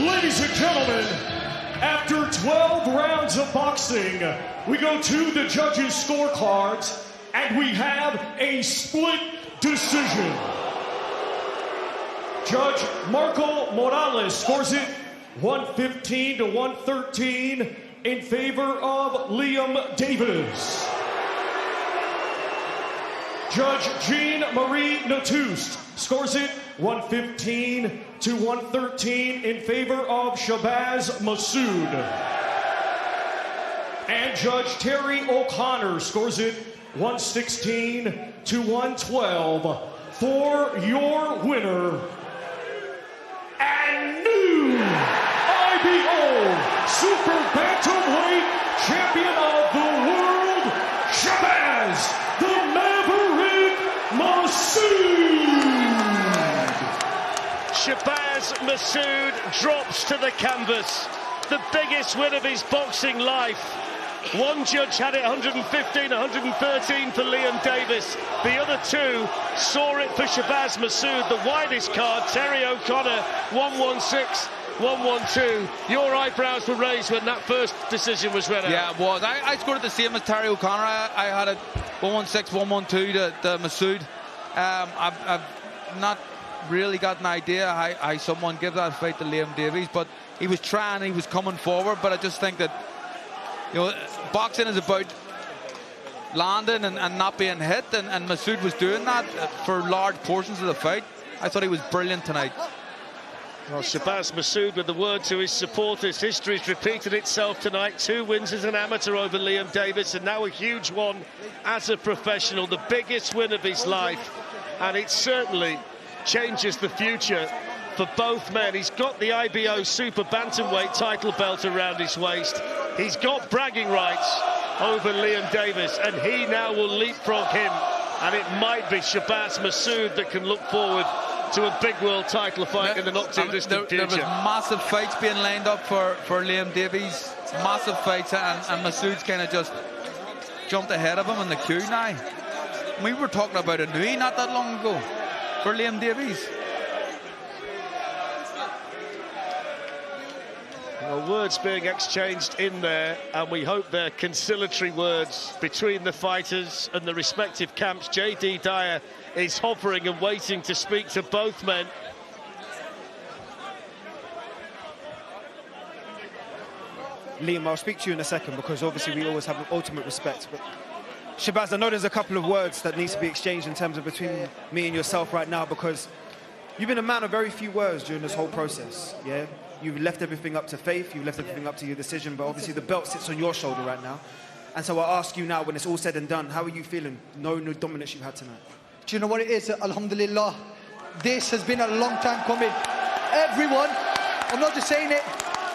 Ladies and gentlemen, after 12 rounds of boxing, we go to the judges' scorecards, and we have a split decision. Judge Marco Morales scores it 115 to 113 in favor of Liam Davies. Judge Jean-Marie Natust scores it 115 to 113 in favor of Shabaz Masoud. And Judge Terry O'Connor scores it 116 to 112 for your winner and new IBO super-bantamweight champion of the world, Shabaz the Maverick Masoud. Shabaz Masoud drops to the canvas. The biggest win of his boxing life. One judge had it 115, 113 for Liam Davies. The other two saw it for Shabaz Masoud. The widest card, Terry O'Connor, 116, 112. Your eyebrows were raised when that first decision was read out. Yeah, it was. I scored it the same as Terry O'Connor. I had it 116, 112 to Masoud. I've not really got an idea how someone give that fight to Liam Davies, but he was trying, he was coming forward, but I just think that, you know, boxing is about landing and not being hit, and Masoud was doing that for large portions of the fight. I thought he was brilliant tonight. Well, Shabaz Masoud with the word to his supporters. History's repeated itself tonight. 2 wins as an amateur over Liam Davies, and now a huge one as a professional. The biggest win of his life, and it certainly changes the future for both men. He's got the IBO super-bantamweight title belt around his waist. He's got bragging rights over Liam Davies, and he now will leapfrog him. And it might be Shabaz Masoud that can look forward to a big world title fight in the not-too-distant future. There was massive fights being lined up for Liam Davies. Massive fights, and Masoud's kind of just jumped ahead of him in the queue now. We were talking about a Nui not that long ago for Liam Davies. Well, words being exchanged in there, and we hope they're conciliatory words between the fighters and the respective camps. J.D. Dyer is hovering and waiting to speak to both men. Liam, I'll speak to you in a second, because obviously we always have ultimate respect. But Shabaz, I know there's a couple of words that needs to be exchanged in terms of between me and yourself right now, because you've been a man of very few words during this whole process, yeah? You've left everything up to faith, you've left everything up to your decision, but obviously the belt sits on your shoulder right now. And so I ask you now, when it's all said and done, how are you feeling, knowing the dominance you've had tonight? Do you know what it is? Alhamdulillah, this has been a long time coming. Everyone, I'm not just saying it,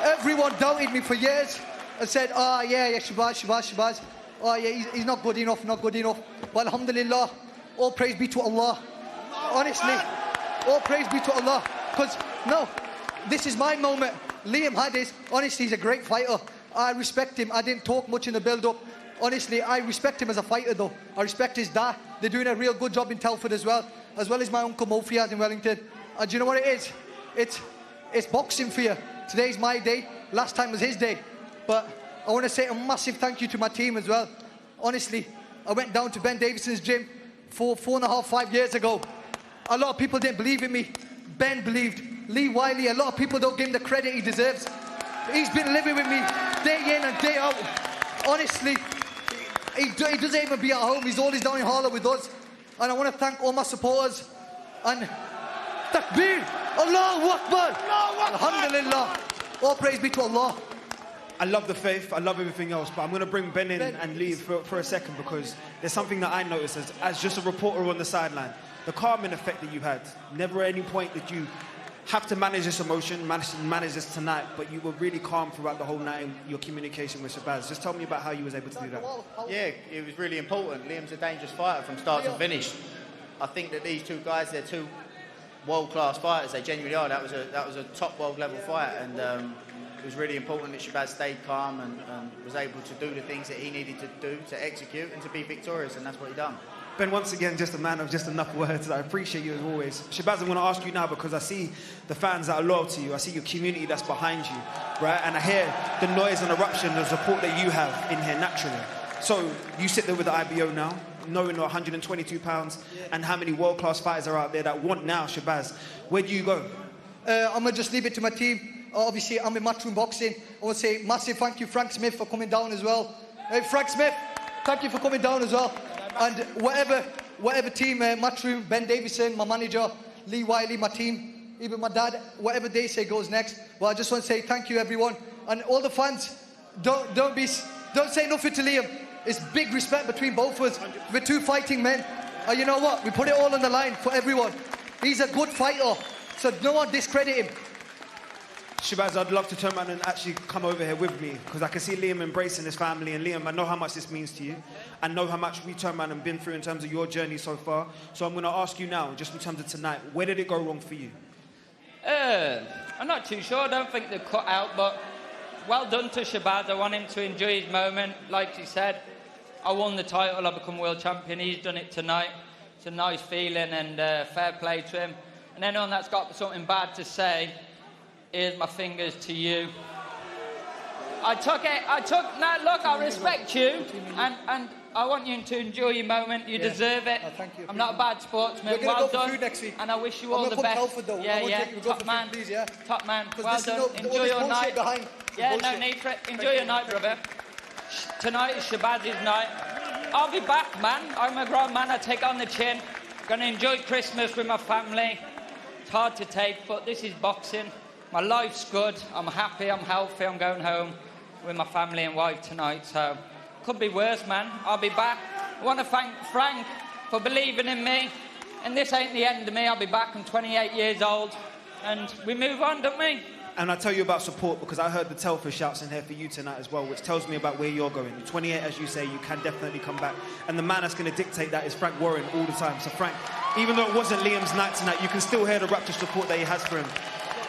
everyone doubted me for years and said, oh yeah, Shabaz. Oh yeah, he's not good enough. But alhamdulillah, all praise be to Allah. Honestly, all praise be to Allah. Because, no, this is my moment. Liam had his. Honestly, he's a great fighter. I respect him. I didn't talk much in the build-up. Honestly, I respect him as a fighter, though. I respect his dad. They're doing a real good job in Telford as well as my uncle Mofi has in Wellington. And do you know what it is? It's boxing for you. Today's my day. Last time was his day. But I want to say a massive thank you to my team as well. Honestly, I went down to Ben Davidson's gym 4.5 years ago. A lot of people didn't believe in me. Ben believed. Lee Wiley, a lot of people don't give him the credit he deserves. He's been living with me day in and day out. Honestly, he doesn't even be at home. He's always down in Harlow with us. And I want to thank all my supporters. And Takbir, Allahu Akbar, Alhamdulillah. All praise be to Allah. I love the faith, I love everything else, but I'm going to bring Ben in and leave for a second, because there's something that I noticed as just a reporter on the sideline. The calming effect that you had. Never at any point did you have to manage this emotion, manage this tonight, but you were really calm throughout the whole night in your communication with Shabaz. Just tell me about how you was able to do that. Yeah, it was really important. Liam's a dangerous fighter from start to finish. I think that these two guys, they're two world-class fighters. They genuinely are. That was a top world-level fight, and it was really important that Shabaz stayed calm and was able to do the things that he needed to do to execute and to be victorious, and that's what he done. Ben, once again, just a man of just enough words. I appreciate you as always. Shabaz, I'm going to ask you now because I see the fans that are loyal to you. I see your community that's behind you, right? And I hear the noise and eruption, the support that you have in here naturally. So you sit there with the IBO now, knowing 122 pounds and how many world-class fighters are out there that want now Shabaz. Where do you go? I'm going to just leave it to my team. Obviously, I'm in Matchroom Boxing. I want to say massive thank you, Frank Smith, for coming down as well. Hey, Frank Smith, thank you for coming down as well. And whatever team, Matchroom, Ben Davison, my manager, Lee Wiley, my team, even my dad, whatever they say goes next. Well, I just want to say thank you, everyone. And all the fans, don't say nothing to Liam. It's big respect between both of us. We're two fighting men. And you know what? We put it all on the line for everyone. He's a good fighter, so no one discredit him. Shabaz, I'd love to turn around and actually come over here with me because I can see Liam embracing his family. And Liam, I know how much this means to you. I know how much we turned around and been through in terms of your journey so far. So I'm going to ask you now, just in terms of tonight, where did it go wrong for you? I'm not too sure. I don't think they're cut out, but well done to Shabaz. I want him to enjoy his moment. Like he said, I won the title, I become world champion. He's done it tonight. It's a nice feeling and fair play to him. And anyone that's got something bad to say, here's my fingers to you. Now look, I respect you, and I want you to enjoy your moment. You deserve it. Thank you. I'm not a bad sportsman. We're Well go done. for food next week. And I wish you all the best. Telford, though. Top man. Food, please, yeah? Top man. Well done. All Enjoy this your night. behind. Yeah, no need for it. Enjoy your night, brother. Tonight is Shabaz's night. I'll be back, man. I'm a grown man. I take on the chin. Gonna enjoy Christmas with my family. It's hard to take, but this is boxing. My life's good. I'm happy. I'm healthy. I'm going home with my family and wife tonight. So, could be worse, man. I'll be back. I want to thank Frank for believing in me. And this ain't the end of me. I'll be back. I'm 28 years old. And we move on, don't we? And I tell you about support because I heard the Telford shouts in here for you tonight as well, which tells me about where you're going. You're 28, as you say, you can definitely come back. And the man that's going to dictate that is Frank Warren all the time. So Frank, even though it wasn't Liam's night tonight, you can still hear the rapturous support that he has for him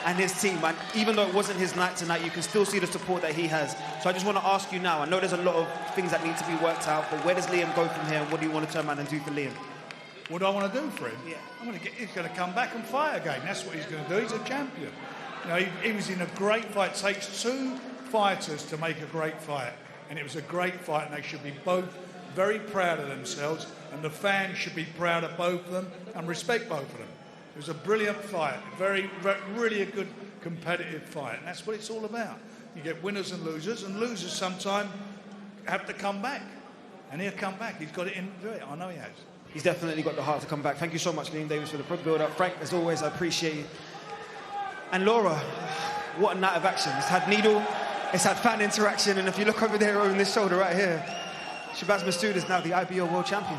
and his team. And even though it wasn't his night tonight, you can still see the support that he has. So I just want to ask you now, I know there's a lot of things that need to be worked out, but where does Liam go from here and what do you want to turn around and do for Liam? What do I want to do for him? Yeah. He's going to come back and fight again. That's what he's going to do. He's a champion. You know, he was in a great fight. It takes two fighters to make a great fight. And it was a great fight, and they should be both very proud of themselves, and the fans should be proud of both of them and respect both of them. It was a brilliant fight, really a good competitive fight, and that's what it's all about. You get winners and losers sometimes have to come back, and he'll come back. He's got it in to do it. I know he has. He's definitely got the heart to come back. Thank you so much, Liam Davies, for the build-up. Frank, as always, I appreciate you. And Laura, what a night of action. It's had needle, it's had fan interaction, and if you look over there over this shoulder right here, Shabaz Masoud is now the IBO world champion.